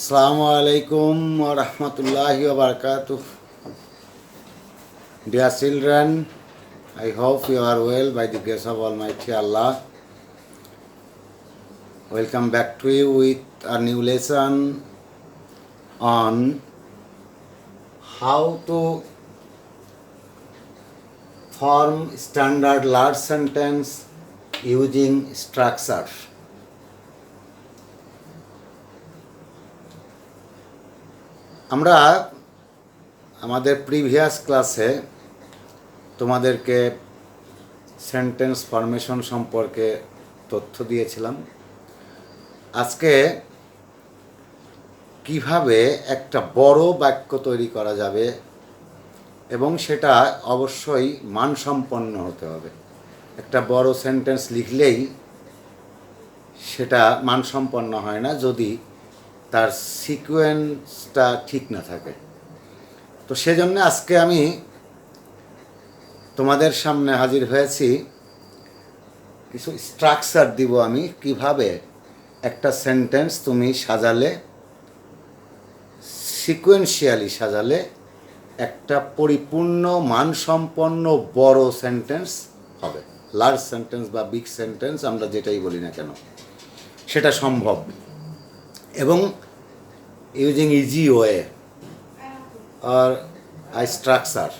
Assalamu alaikum wa rahmatullahi wa barakatuh. Dear children, I hope you are well by the grace of Almighty Allah. Welcome back to you with a new lesson on how to form standard large sentence using structure. আমরা আমাদের previous ক্লাসে তোমাদেরকে sentence formation সম্পর্কে তথ্য দিয়েছিলাম। আজকে কিভাবে একটা বড় বাক্য তৈরি করা যাবে এবং সেটা অবশ্যই মানসম্পন্ন হতে হবে। একটা বড় সেন্টেন্স লিখলেই সেটা মানসম্পন্ন হয় না যদি তার সিকোয়েন্সটা ঠিক না থাকে। তো সেজন্য আজকে আমি তোমাদের সামনে হাজির হয়েছি, কিছু স্ট্রাকচার দিব আমি কিভাবে একটা সেন্টেন্স তুমি সাজালে, সিকোয়েন্সিয়ালি সাজালে একটা পরিপূর্ণ মানসম্পন্ন বড় সেন্টেন্স হবে। লার্জ সেন্টেন্স বা বিগ সেন্টেন্স আমরা যেটাই বলি না কেন সেটা সম্ভব, এবং ইউজিং ইজি ওয়ে আর স্ট্রাকচার।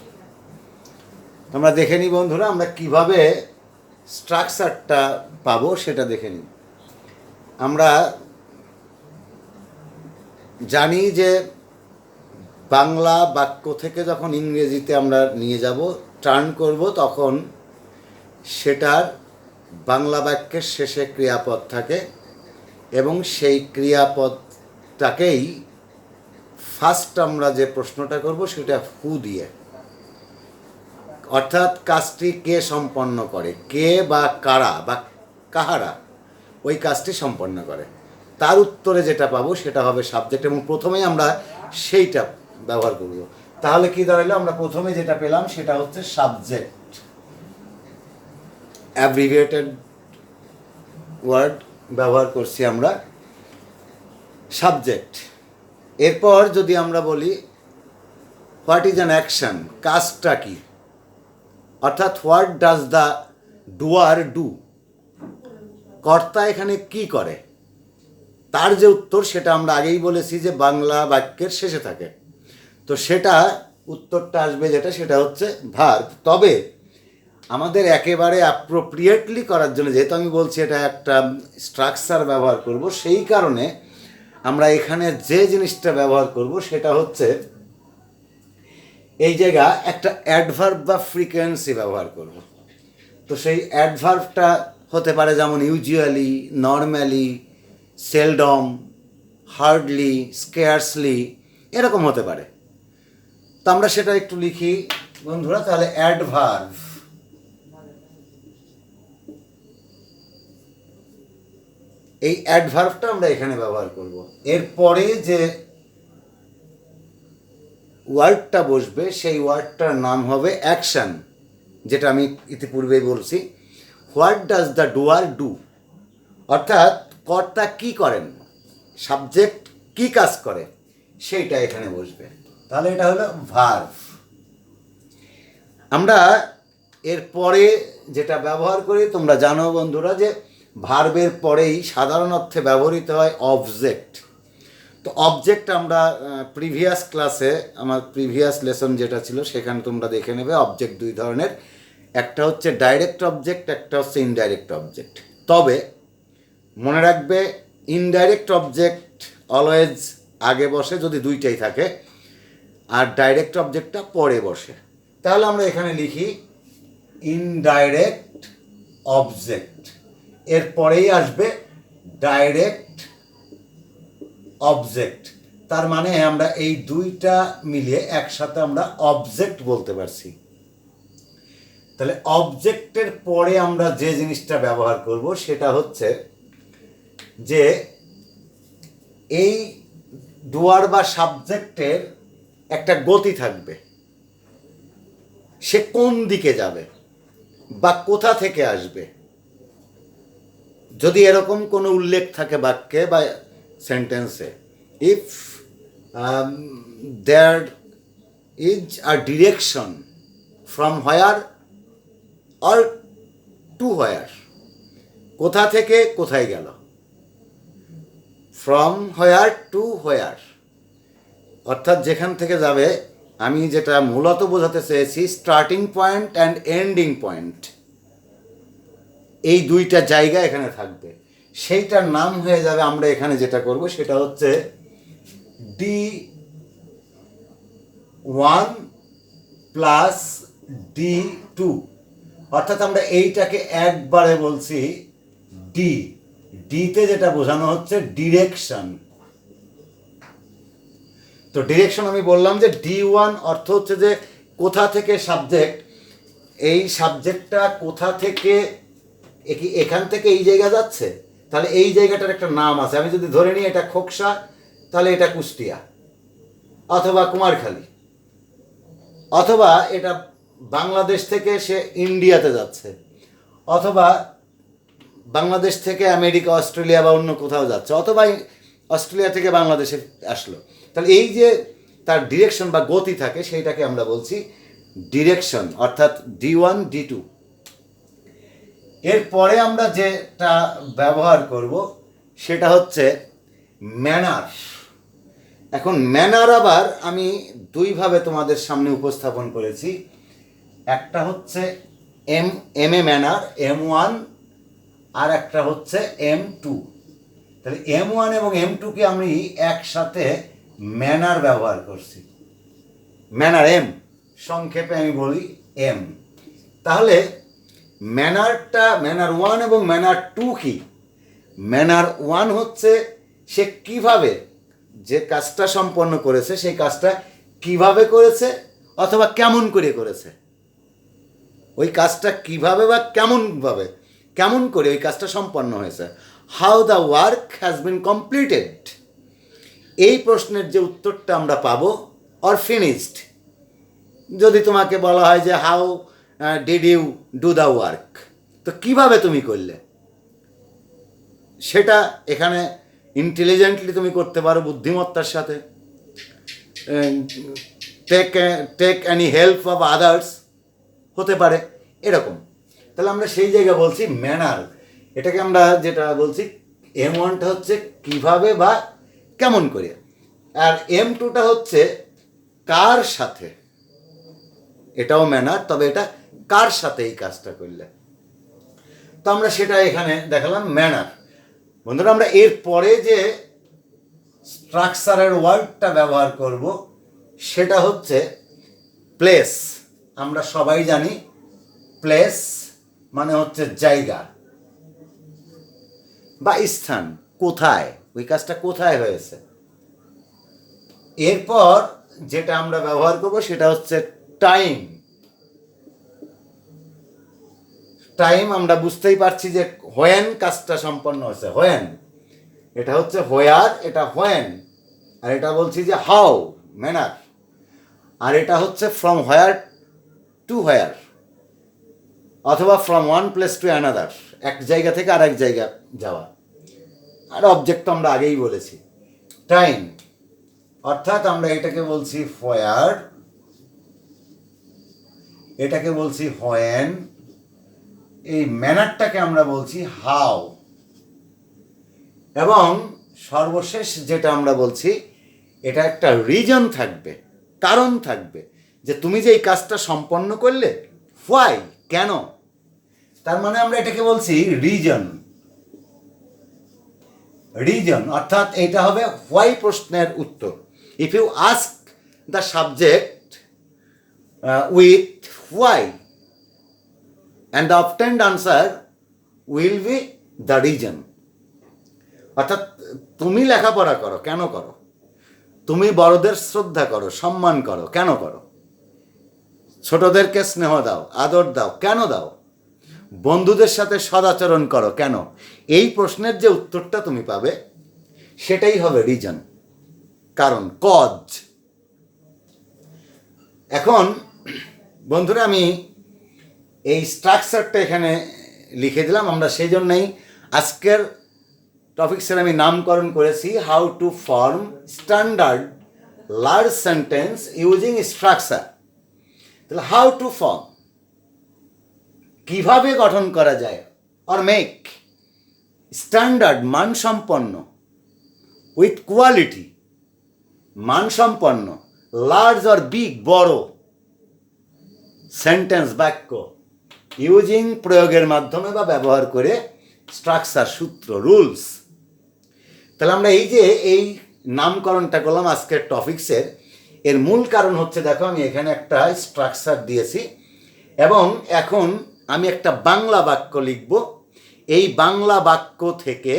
তোমরা দেখে নিই বন্ধুরা, আমরা কিভাবে স্ট্রাকচারটা পাবো সেটা দেখে নিই। আমরা জানি যে বাংলা বাক্য থেকে যখন ইংরেজিতে আমরা নিয়ে যাব, টার্ন করব, তখন সেটার বাংলা বাক্যের শেষে ক্রিয়াপদ থাকে এবং সেই ক্রিয়াপদটাকেই ফার্স্ট আমরা যে প্রশ্নটা করব সেটা হু দিয়ে, অর্থাৎ কাজটি কে সম্পন্ন করে, কে বা কারা বা কাহারা ওই কাজটি সম্পন্ন করে, তার উত্তরে যেটা পাবো সেটা হবে সাবজেক্ট, এবং প্রথমেই আমরা সেইটা ব্যবহার করব। তাহলে কি দাঁড়ালো, আমরা প্রথমে যেটা পেলাম সেটা হচ্ছে সাবজেক্ট, অ্যাব্রিভিয়েটেড ওয়ার্ড ব্যবহার করছি আমরা, সাবজেক্ট। এরপর যদি আমরা বলি হোয়াট ইজ অ্যান অ্যাকশন, কাজটা কি, অর্থাৎ what does the doer do, কর্তা এখানে কি করে, তার যে উত্তর সেটা আমরা আগেই বলেছি যে বাংলা বাক্যের শেষে থাকে। তো সেটা উত্তরটা আসবে যেটা, সেটা হচ্ছে ভার্ব। তবে আমাদের একেবারে অ্যাপ্রোপ্রিয়েটলি করার জন্য, যেহেতু আমি বলছি এটা একটা স্ট্রাকচার ব্যবহার করব, সেই কারণে আমরা এখানে যে জিনিসটা ব্যবহার করব সেটা হচ্ছে এই জায়গা একটা অ্যাডভার্ব বা ফ্রিকোয়েন্সি ব্যবহার করব। তো সেই অ্যাডভার্বটা হতে পারে যেমন usually, normally, seldom, hardly, scarcely, এরকম হতে পারে। তো আমরা সেটা একটু লিখি বন্ধুরা। তাহলে অ্যাডভার্ব, এই অ্যাডভার্বটা আমরা এখানে ব্যবহার করব। এরপরে যে ওয়ার্ডটা বসবে সেই ওয়ার্ডটার নাম হবে অ্যাকশন, যেটা আমি ইতিপূর্বেই বলছি। What does the doer do, অর্থাৎ কর্তা কি করেন, সাবজেক্ট কি কাজ করে, সেইটা এখানে বসবে। তাহলে এটা হলো ভার্ব। আমরা এরপরে যেটা ব্যবহার করি তোমরা জানো বন্ধুরা, যে ভার্বের পরেই সাধারণ অর্থে ব্যবহৃত হয় অবজেক্ট। তো অবজেক্ট আমরা প্রিভিয়াস ক্লাসে, আমার প্রিভিয়াস লেসন যেটা ছিল সেখানে তোমরা দেখে নেবে। অবজেক্ট দুই ধরনের, একটা হচ্ছে ডাইরেক্ট অবজেক্ট, একটা হচ্ছে ইনডাইরেক্ট অবজেক্ট। তবে মনে রাখবে ইনডাইরেক্ট অবজেক্ট অলওয়েজ আগে বসে যদি দুইটাই থাকে, আর ডাইরেক্ট অবজেক্টটা পরে বসে। তাহলে আমরা এখানে লিখি ইনডাইরেক্ট অবজেক্ট, এরপরেই আসবে ডাইরেক্ট অবজেক্ট। তার মানে আমরা এই দুইটা মিলিয়ে একসাথে আমরা অবজেক্ট বলতে পারছি। তাহলে অবজেক্টের পরে আমরা যে জিনিসটা ব্যবহার করব সেটা হচ্ছে যে এই ডুয়ার বা সাবজেক্টের একটা গতি থাকবে, সে কোন দিকে যাবে বা কোথা থেকে আসবে। যদি এরকম কোনো উল্লেখ থাকে বাক্যে বা সেন্টেন্সে, if there is a direction from where or to where, কোথা থেকে কোথায় গেল, ফ্রম হোয়ার টু হোয়ার, অর্থাৎ যেখান থেকে যাবে, আমি যেটা মূলত বোঝাতে চেয়েছি starting point and ending point, এই দুইটা জায়গা এখানে থাকবে, সেইটার নাম হয়ে যাবে, আমরা এখানে যেটা করব সেটা হচ্ছে D1 প্লাস D2, অর্থাৎ আমরা এইটাকে একবারে বলছি ডি, ডিতে যেটা বোঝানো হচ্ছে ডিরেকশন। তো ডিরেকশন আমি বললাম যে D1 অর্থ হচ্ছে যে কোথা থেকে সাবজেক্ট, এই সাবজেক্টটা কোথা থেকে, এখান থেকে এই জায়গা যাচ্ছে, তাহলে এই জায়গাটার একটা নাম আছে। আমি যদি ধরে নিই এটা খোকসা, তাহলে এটা কুষ্টিয়া অথবা কুমারখালী, অথবা এটা বাংলাদেশ থেকে সে ইন্ডিয়াতে যাচ্ছে, অথবা বাংলাদেশ থেকে আমেরিকা, অস্ট্রেলিয়া বা অন্য কোথাও যাচ্ছে, অথবা অস্ট্রেলিয়া থেকে বাংলাদেশে আসলো। তাহলে এই যে তার ডিরেকশন বা গতি থাকে, সেইটাকে আমরা বলছি ডিরেকশন, অর্থাৎ D1 D2। এরপরে আমরা যেটা ব্যবহার করব সেটা হচ্ছে ম্যানার। এখন ম্যানার আবার আমি দুইভাবে তোমাদের সামনে উপস্থাপন করেছি, একটা হচ্ছে এম এ ম্যানার M1, আর একটা হচ্ছে M2। তাহলে M1 এবং M2কে আমি একসাথে ম্যানার ব্যবহার করছি, ম্যানার এম, সংক্ষেপে আমি বলি এম। তাহলে ম্যানারটা, ম্যানার 1 এবং ম্যানার 2 কি? ম্যানার 1 হচ্ছে সে কিভাবে যে কাজটা সম্পন্ন করেছে, সেই কাজটা কিভাবে করেছে অথবা কেমন করে করেছে, ওই কাজটা কিভাবে বা কেমনভাবে, কেমন করে ওই কাজটা সম্পন্ন হয়েছে, how the work has been completed. এই প্রশ্নের যে উত্তরটা আমরা পাবো, অর ফিনিশড, যদি তোমাকে বলা হয় যে how did you do the work, তো কিভাবে তুমি করলে, সেটা এখানে ইন্টেলিজেন্টলি তুমি করতে পারো, বুদ্ধিমত্তার সাথে, take any help of others হতে পারে, এরকম। তাহলে আমরা সেই জায়গায় বলছি ম্যানার। এটাকে আমরা যেটা বলছি M1টা হচ্ছে কিভাবে বা কেমন করে, আর M2টা হচ্ছে কার সাথে, এটাও ম্যানার, তবে এটা কার সাথে এই কাজটা করলে। তো আমরা সেটা এখানে দেখালাম ম্যানার। বন্ধুরা, আমরা এর পরে যে স্ট্রাকচারের ওয়ার্ডটা ব্যবহার করব সেটা হচ্ছে প্লেস। আমরা সবাই জানি প্লেস মানে হচ্ছে জায়গা বা স্থান, কোথায়, ওই কাজটা কোথায় হয়েছে। এরপর যেটা আমরা ব্যবহার করব সেটা হচ্ছে টাইম। টাইম আমরা বুঝতেই পারছি যে হোয়েন কাজটা সম্পন্ন হয়েছে, হোয়েন, এটা হচ্ছে হোয়ার, এটা হোয়েন, আর এটা বলছি যে হাউ, ম্যানার, আর এটা হচ্ছে ফ্রম হোয়ার টু হোয়ার, অথবা from one place to another, এক জায়গা থেকে আর এক জায়গা যাওয়া। আর অবজেক্ট তো আমরা আগেই বলেছি। টাইম অর্থাৎ আমরা এটাকে বলছি হোয়ার, এটাকে বলছি হোয়েন, এই ম্যানারটাকে আমরা বলছি হাউ, এবং সর্বশেষ যেটা আমরা বলছি, এটা একটা রিজন থাকবে, কারণ থাকবে, যে তুমি যে এই কাজটা সম্পন্ন করলে, হোয়াই, কেন। তার মানে আমরা এটাকে বলছি রিজন। রিজন অর্থাৎ এটা হবে হোয়াই প্রশ্নের উত্তর। If you ask the subject with why, and the obtained answer will be the reason. অর্থাৎ তুমি লেখাপড়া করো, কেন করো? তুমি বড়দের শ্রদ্ধা করো, সম্মান করো, কেন করো? ছোটদেরকে স্নেহ দাও, আদর দাও, কেন দাও? বন্ধুদের সাথে সদাচরণ করো, কেন? এই প্রশ্নের যে উত্তরটা তুমি পাবে সেটাই হবে রিজন, কারণ, কজ। এখন বন্ধুরা, আমি এই স্ট্রাকচারটা এখানে লিখে দিলাম। আমরা সেই জন্যই আজকের টপিক্সের আমি নামকরণ করেছি how to form standard large sentence using structure. তাহলে হাউ টু ফর্ম, কিভাবে গঠন করা যায়, অর মেক স্ট্যান্ডার্ড মানসম্পন্ন, উইথ কোয়ালিটি মানসম্পন্ন, লার্জ অর বিগ বড় সেন্টেন্স বাক্য, ইউজিং প্রয়োগের মাধ্যমে বা ব্যবহার করে স্ট্রাকচার সূত্র রুলস। তাহলে আমরা এই যে এই নামকরণটা করলাম আজকের টপিক্সের, এর মূল কারণ হচ্ছে দেখো আমি এখানে একটা স্ট্রাকচার দিয়েছি এবং এখন আমি একটা বাংলা বাক্য লিখব। এই বাংলা বাক্য থেকে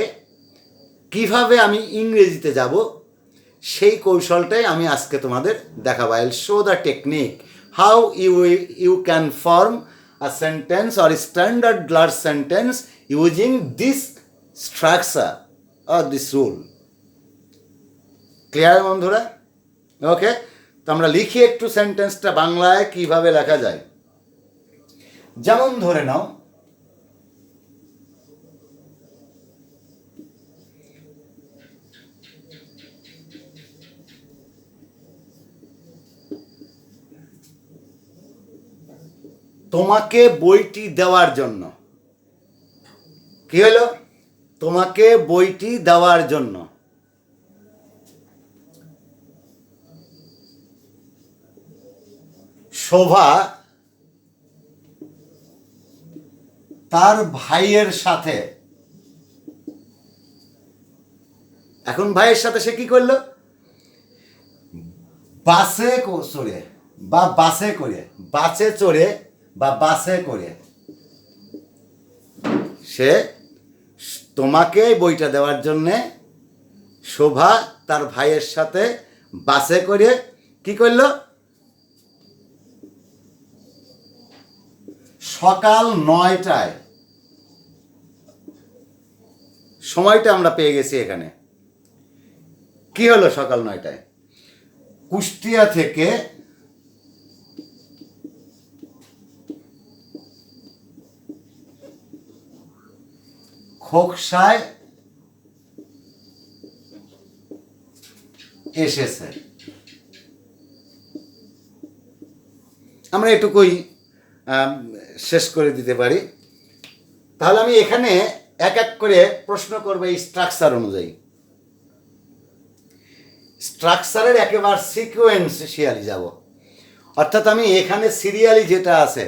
কিভাবে আমি ইংরেজিতে যাব সেই কৌশলটাই আমি আজকে তোমাদের দেখাবো। I will show the technique how you can form a sentence or standard large sentence using this structure or this rule. Clear বন্ধুরা? ওকে, তো আমরা লিখি একটু সেন্টেন্সটা বাংলায় কিভাবে লেখা যায়। যেমন ধরে নাও, তোমাকে বইটি দেওয়ার জন্য, কি হলো? তোমাকে বইটি দেওয়ার জন্য শোভা তার ভাইয়ের সাথে, এখন ভাইয়ের সাথে সে কি করলো? বাসে চড়ে বা বাসে করে, বাসে চড়ে বা বাসে করে সে তোমাকে বইটা দেওয়ার জন্যে শোভা তার ভাইয়ের সাথে বাসে করে কি করলো? সকাল 9টায়, সময়টা আমরা পেয়ে গেছি এখানে। কি হলো সকাল 9টায়? কুষ্টিয়া থেকে খোকসায় এসেছে। আমরা এটুকুই শেষ করে দিতে পারি। তাহলে আমি এখানে এক এক করে প্রশ্ন করবো এই স্ট্রাকচার অনুযায়ী। স্ট্রাকচারের একেবারে সিকোয়েন্সিয়ালি যাব, অর্থাৎ আমি এখানে সিরিয়ালি যেটা আছে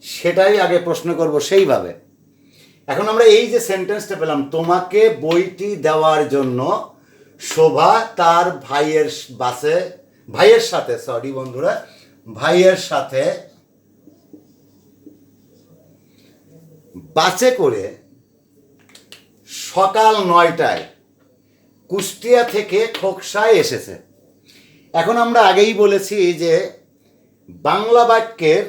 সেটাই আগে প্রশ্ন করব সেইভাবে। এখন আমরা এই যে সেন্টেন্সটা পেলাম, তোমাকে বইটি দেওয়ার জন্য শোভা তার ভাইয়ের সাথে সরি বন্ধুরা, ভাইয়ের সাথে বাসে করে সকাল 9টায় কুষ্টিয়া থেকে খোকসায় এসেছে। এখন আমরা আগেই বলেছি যে বাংলা বাক্যের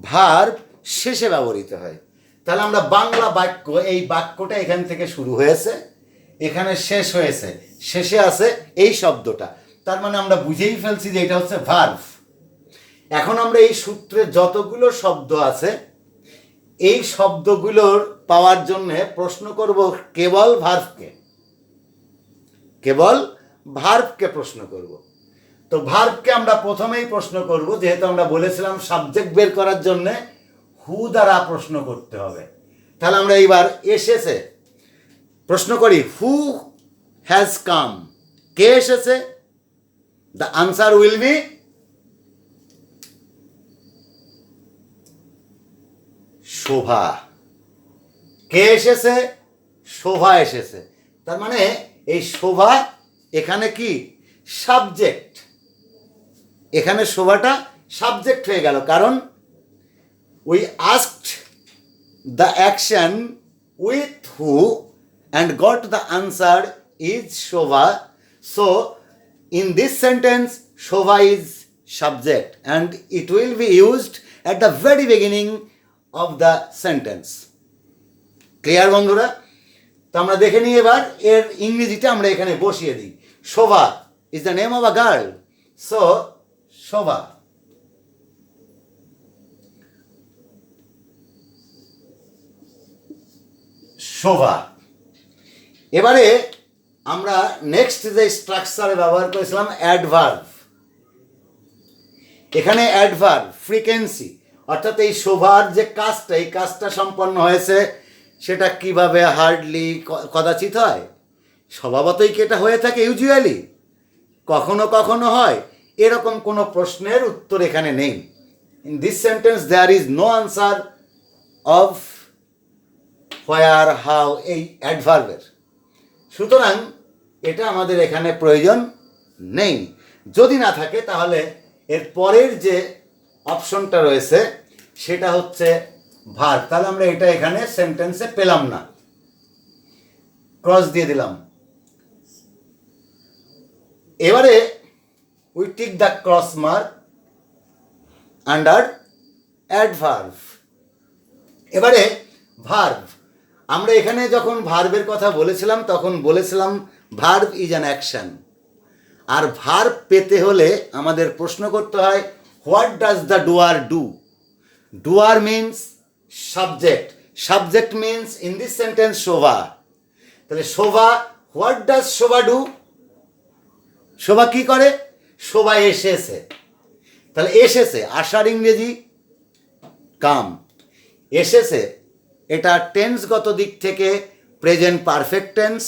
ভার্ব শেষে ব্যবহৃত হয়। তাহলে আমরা বাংলা বাক্য, এই বাক্যটা এখান থেকে শুরু হয়েছে, এখানে শেষ হয়েছে, শেষে আছে এই শব্দটা, তার মানে আমরা বুঝেই ফেলছি যে এটা হচ্ছে ভার্ব। এখন আমরা এই সূত্রে যতগুলো শব্দ আছে এই শব্দগুলোর পাওয়ার জন্য প্রশ্ন করব কেবল ভার্বকে, কেবল ভার্বকে প্রশ্ন করব। তো ভার্বকে আমরা প্রথমেই প্রশ্ন করব, যেহেতু আমরা বলেছিলাম সাবজেক্ট বের করার জন্য হু দ্বারা প্রশ্ন করতে হবে। তাহলে আমরা এইবার এসেছে প্রশ্ন করি, হু হ্যাজ কাম, কে এসেছে? দ্য আনসার উইল বি শোভা। কে এসেছে? শোভা এসেছে। তার মানে এই শোভা এখানে কি সাবজেক্ট, এখানে শোভাটা সাবজেক্ট হয়ে গেল, কারণ we asked the action with who and got the answer is Shobha. So in this sentence Shobha is subject and it will be used at the very beginning of the sentence. Clear বন্ধুরা? তো আমরা দেখে নিই এবার এর ইংরেজিটা আমরা এখানে বসিয়ে দিই। শোভা is the name of a girl, so শোভা। শোভা এবারে আমরা নেক্সট যে স্ট্রাকচারে ব্যবহার করেছিলাম অ্যাডভার্ব। এখানে অ্যাডভার্ব ফ্রিকোয়েন্সি, অর্থাৎ এই শোভার যে কাজটা, এই কাজটা সম্পন্ন হয়েছে সেটা কিভাবে, হার্ডলি, কদাচিৎ হয়, স্বভাবতই কি এটা হয়ে থাকে, ইউজুয়ালি কখনো কখনো হয়, এরকম কোনো প্রশ্নের উত্তর এখানে নেই। In this sentence there is no answer of where, how, এই অ্যাডভার্বের। সুতরাং এটা আমাদের এখানে প্রয়োজন নেই। যদি না থাকে তাহলে এর পরের যে অপশনটা রয়েছে সেটা হচ্ছে ভার্ব। তাহলে আমরা এটা এখানে সেন্টেন্সে পেলাম না, ক্রস দিয়ে দিলাম। এবারে we tick the cross mark under adverb. এবারে ভার্ব, আমরা এখানে যখন ভার্বের কথা বলেছিলাম তখন বলেছিলাম ভার্ব ইজ অ্যান অ্যাকশন। আর ভার্ব পেতে হলে আমাদের প্রশ্ন করতে হয় what does the doer do. Doer means subject, subject means in this sentence Shobha. তাহলে Shobha, what does Shobha do, Shobha কি করে, শোভা এসেছে। তাহলে এসেছে, আসার ইংরেজি কাম। এসেছে এটা টেন্সগত দিক থেকে প্রেজেন্ট পারফেক্ট টেন্স,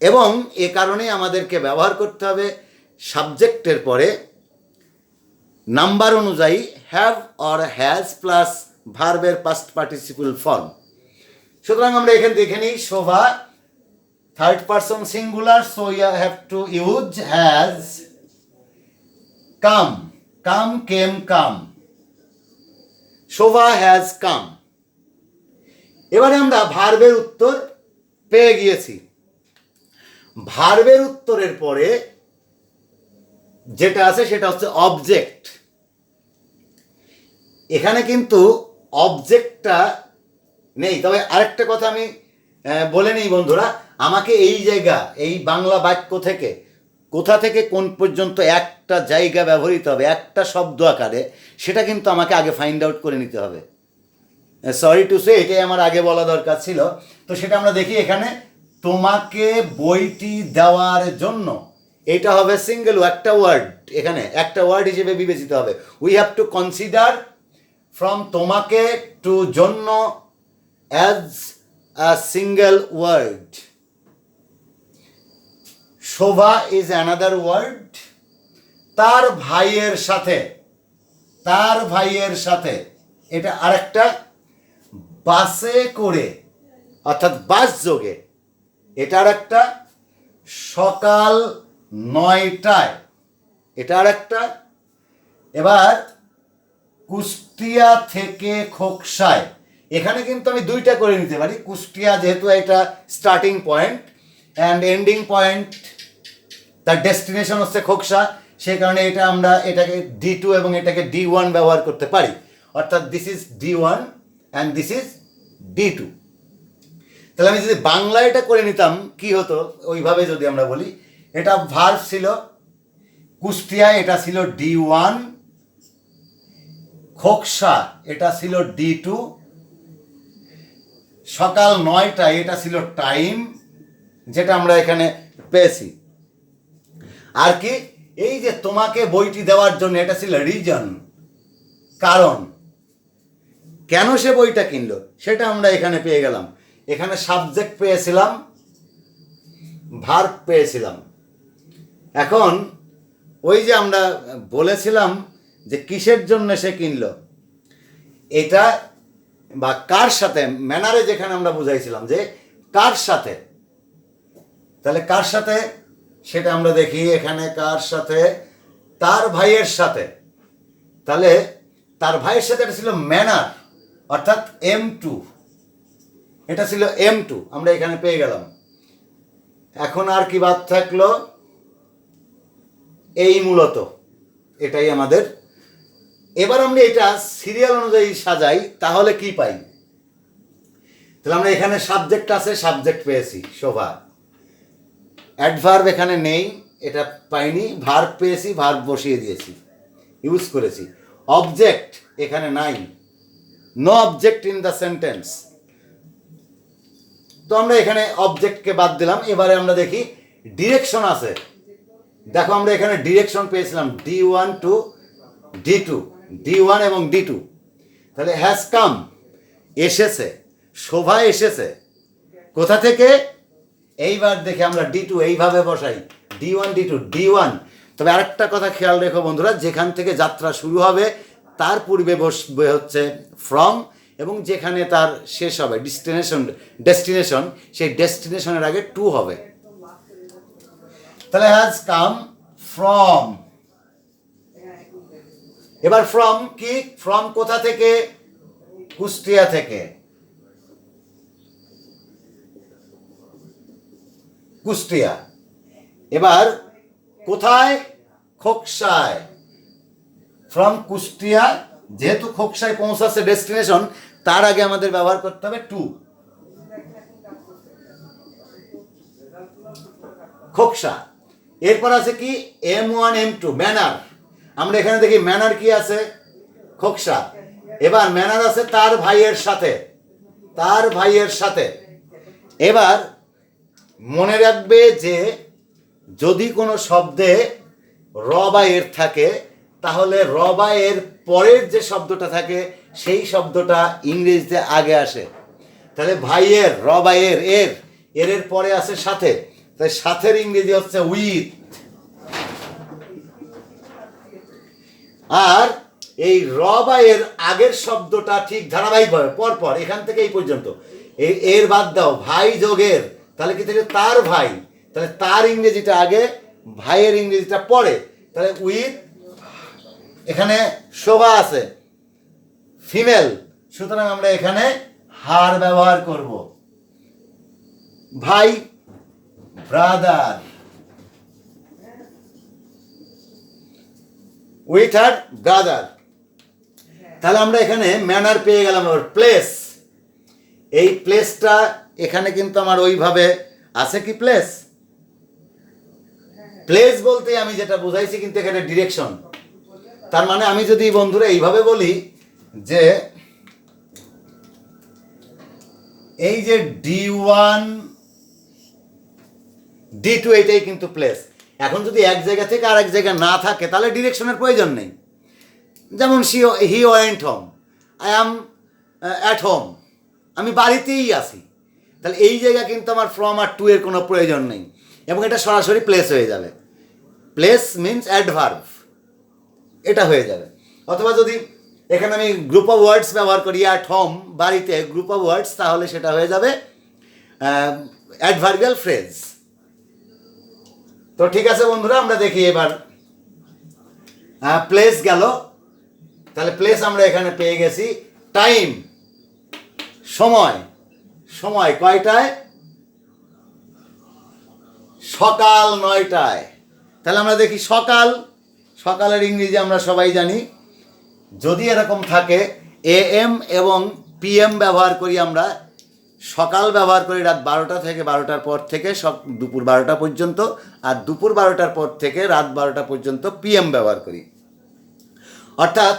এবং এ কারণে আমাদেরকে ব্যবহার করতে হবে সাবজেক্টের পরে নাম্বার অনুযায়ী হ্যাভ অর হ্যাজ প্লাস ভার্বের পাস্ট পার্টিসিপল ফর্ম। সুতরাং আমরা এখানে দেখে নিই Shobha third person singular, so you have to use has come, come, came, come, Shobha has come. এবারে আমরা ভার্বের উত্তর পেয়ে গিয়েছি। ভার্বের উত্তরের পরে যেটা আছে সেটা হচ্ছে অবজেক্ট। এখানে কিন্তু অবজেক্টটা নেই। তবে আরেকটা কথা আমি বলে নিই বন্ধুরা, আমাকে এই জায়গা, এই বাংলা বাক্য থেকে কোথা থেকে কোন পর্যন্ত একটা জায়গা ব্যবহৃত হবে একটা শব্দ আকারে, সেটা কিন্তু আমাকে আগে ফাইন্ড আউট করে নিতে হবে। সরি টু সে, এটাই আমার আগে বলা দরকার ছিল। তো সেটা আমরা দেখি এখানে, তোমাকে বইটি দেওয়ার জন্য, এটা হবে সিঙ্গেল একটা ওয়ার্ড, এখানে একটা ওয়ার্ড হিসেবে বিবেচিত হবে। We have to consider from তোমাকে টু জন্য as a single word. Shobha is another word. তার ভাইয়ের সাথে, তার ভাইয়ের সাথে, এটা আরেকটা। বাসে করে অর্থাৎ বাস যোগে, এটা আরেকটা। সকাল 9টায়, এটা আরেকটা। এবার কুষ্টিয়া থেকে খোকসায়, এখানে কিন্তু আমি দুইটা করে নিতে পারি। কুষ্টিয়া যেহেতু এটা starting point and ending point, তার ডেস্টিনেশন হচ্ছে খোকসা, সেই কারণে এটা আমরা এটাকে D2 এবং এটাকে D1 ব্যবহার করতে পারি। অর্থাৎ this is D1 and this is D2। তাহলে আমি যদি বাংলা এটা করে নিতাম কি হতো, ওইভাবে যদি আমরা বলি, এটা ভার্ব ছিল কুষ্টিয়া, এটা ছিল D1, খোকসা এটা ছিল D2, সকাল 9টায় এটা ছিল টাইম, যেটা আমরা এখানে পেয়েছি। আর কি, এই যে তোমাকে বইটি দেওয়ার জন্য, এটা ছিল রিজন, কারণ, কেন সে বইটা কিনলো সেটা আমরা এখানে পেয়ে গেলাম। এখানে সাবজেক্ট পেয়েছিলাম, ভার্ব পেয়েছিলাম। এখন ওই যে আমরা বলেছিলাম যে কিসের জন্য সে কিনলো, এটা বা কার সাথে, ম্যানারে যেখানে আমরা বুঝাইছিলাম যে কার সাথে, তাহলে কার সাথে সেটা আমরা দেখি এখানে। কার সাথে, তার ভাইয়ের সাথে। তাহলে তার ভাইয়ের সাথে এটা ছিল ম্যানার, অর্থাৎ M2, এটা ছিল M2, আমরা এখানে পেয়ে গেলাম। এখন আর কি বাদ থাকলো, এই মূলত এটাই আমাদের। এবার আমরা এটা সিরিয়াল অনুযায়ী সাজাই, তাহলে কি পাই? তাহলে আমরা এখানে সাবজেক্ট আছে, সাবজেক্ট পেয়েছি শোভা। অ্যাডভার্ব এখানে নেই, এটা পাইনি। ভার্ব পেয়েছি, ভার্ব বসিয়ে দিয়েছি, ইউজ করেছি। অবজেক্ট এখানে নাই, no object in the sentence. তো আমরা এখানে অবজেক্টকে বাদ দিলাম। এবারে আমরা দেখি ডিরেকশন আছে। দেখো আমরা এখানে ডিরেকশন পেয়েছিলাম D1 টু D2, D1 এবং D2। তাহলে হ্যাজ কাম, এসেছে, শোভা এসেছে কোথা থেকে? এইবার দেখে আমরা D2 এইভাবে বসাই, D1 D2 D1। তবে আরেকটা কথা খেয়াল রেখো বন্ধুরা, যেখান থেকে যাত্রা শুরু হবে তার পূর্বে বসবে হচ্ছে ফ্রম, এবং যেখানে তার শেষ হবে ডেস্টিনেশন, সেই ডেস্টিনেশনের আগে টু হবে। তাহলে হ্যাজ কাম ফ্রম। এবার ফ্রম কি? ফ্রম কোথা থেকে? কুষ্টিয়া থেকে। কুষ্টিয়া। এবার কোথায়? খোকসায়। ফ্রম কুষ্টিয়া, যেহেতু খোকসায় পৌঁছাচ্ছে ডেস্টিনেশন, তার আগে আমাদের ব্যবহার করতে হবে টু। খোকসা। এরপর আছে কি? M1 M2 manner. আমরা এখানে দেখি ম্যানার কি আছে? খোকসা। এবার ম্যানার আছে তার ভাইয়ের সাথে, তার ভাইয়ের সাথে। এবার মনে রাখবে যে যদি কোনো শব্দে র বা এর থাকে, তাহলে র বা এর পরের যে শব্দটা থাকে সেই শব্দটা ইংরেজিতে আগে আসে। তাহলে ভাইয়ের র বা এর এর এর পরে আসে সাথে, তাই সাথের ইংরেজি হচ্ছে উইথ। আর এই র বা এর আগের শব্দটা ঠিক ধারাবাহিকভাবে পরপর এখান থেকে এই পর্যন্ত, এর বাদ দাও, ভাই যোগের, তাহলে কি থেকে? তার ভাই। তাহলে তার ইংরেজিটা আগে, ভাইয়ের ইংরেজিটা পরে। তাহলে উইথ, এখানে শোভা আছে ফিমেল, সুতরাং আমরা এখানে হার ব্যবহার করব। ভাই ব্রাদার, উইথ আর ব্রাদার। তাহলে আমরা এখানে ম্যানার পেয়ে গেলাম। প্লেস, এই প্লেসটা এখানে কিন্তু আমার ওইভাবে আছে কি প্লেস? প্লেস বলতে আমি যেটা বুঝাইছি কিন্তু এখানে ডিরেকশন। তার মানে আমি যদি বন্ধুরা এইভাবে বলি যে এই যে D1 D2 এটাই কিন্তু প্লেস। এখন যদি এক জায়গা থেকে আর এক জায়গা না থাকে তাহলে ডিরেকশনের প্রয়োজন নেই। যেমন he went home, I am at home, আমি বাড়িতেই আছি। তাহলে এই জায়গা কিন্তু আমার ফ্রম আর টু এর কোনো প্রয়োজন নেই, এবং এটা সরাসরি প্লেস হয়ে যাবে। প্লেস মিনস অ্যাডভার্ব, এটা হয়ে যাবে। অথবা যদি এখানে আমি গ্রুপ অফ ওয়ার্ডস ব্যবহার করি, অ্যাট হোম বাড়িতে গ্রুপ অফ ওয়ার্ডস, তাহলে সেটা হয়ে যাবে অ্যাডভার্বিয়াল ফ্রেজ। তো ঠিক আছে বন্ধুরা, আমরা দেখি এবার প্লেস গেল। তাহলে প্লেস আমরা এখানে পেয়ে গেছি। টাইম, সময়, সময় কয়টায়? সকাল 9টায়। তাহলে আমরা দেখি সকাল, সকালের ইংরেজি আমরা সবাই জানি। যদি এরকম থাকে AM এবং PM ব্যবহার করি আমরা, সকাল ব্যবহার করি রাত 12টা থেকে 12টার পর থেকে দুপুর 12টা পর্যন্ত, আর দুপুর 12টার পর থেকে রাত 12টা পর্যন্ত PM ব্যবহার করি। অর্থাৎ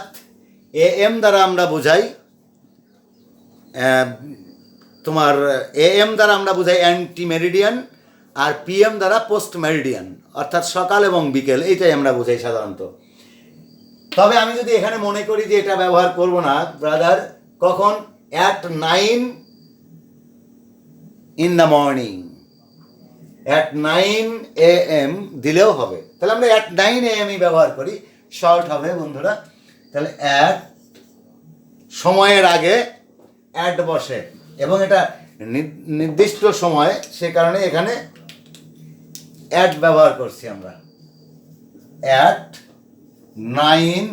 AM দ্বারা আমরা বোঝাই তোমার AM দ্বারা আমরা বোঝাই অ্যান্টি মেরিডিয়ান, আর PM দ্বারা পোস্ট মেরিডিয়ান, অর্থাৎ সকাল এবং বিকেল, এইটাই আমরা বোঝাই সাধারণত। তবে আমি যদি এখানে মনে করি যে এটা ব্যবহার করব না ব্রাদার, কখন? at 9 in the morning, at 9 AM দিলেও হবে। তাহলে আমরা at 9 AM ব্যবহার করি, শর্ট হবে বন্ধুরা। তাহলে at সময়ের আগে at বসে, এবং এটা নির্দিষ্ট সময়, সে কারণে এখানে at ব্যবহার করছি আমরা। at 9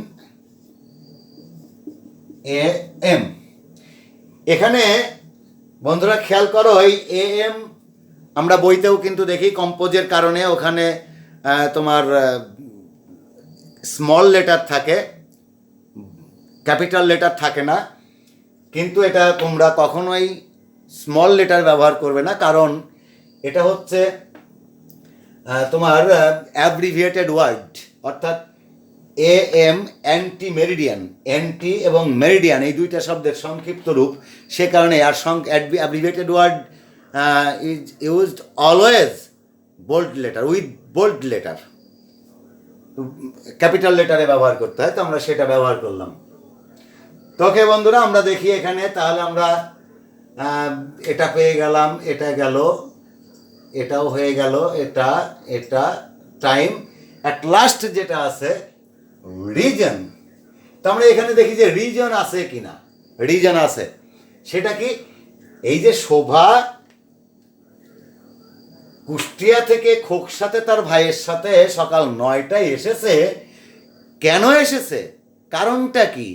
AM। এখানে বন্ধুরা খেয়াল করো, এই AM আমরা বইতেও কিন্তু দেখি কম্পোজের কারণে ওখানে তোমার স্মল লেটার থাকে, ক্যাপিটাল লেটার থাকে না। কিন্তু এটা তোমরা কখনোই স্মল লেটার ব্যবহার করবে না, কারণ এটা হচ্ছে তোমার অ্যাব্রিভিয়েটেড ওয়ার্ড, অর্থাৎ AM অ্যান্টি মেরিডিয়ান, অ্যান্টি এবং মেরিডিয়ান এই দুইটা শব্দের সংক্ষিপ্ত রূপ, সে কারণে আর abbreviated word is used always bold letter, with bold letter, capital লেটারে ব্যবহার করতে হয়, তো আমরা সেটা ব্যবহার করলাম। তো ওকে বন্ধুরা, আমরা দেখি এখানে তাহলে আমরা এটা পেয়ে গেলাম, এটা গেল, এটাও হয়ে গেল, এটা এটা টাইম, অ্যাট লাস্ট যেটা আছে রিজন। তো আমরা এখানে দেখি যে রিজন আছে কিনা, রিজন আছে। সেটা কি, এই যে শোভা কুষ্টিয়া থেকে খোকসাতে তার ভাইয়ের সাথে সকাল 9টায় এসেছে, কেন এসেছে, কারণটা কি?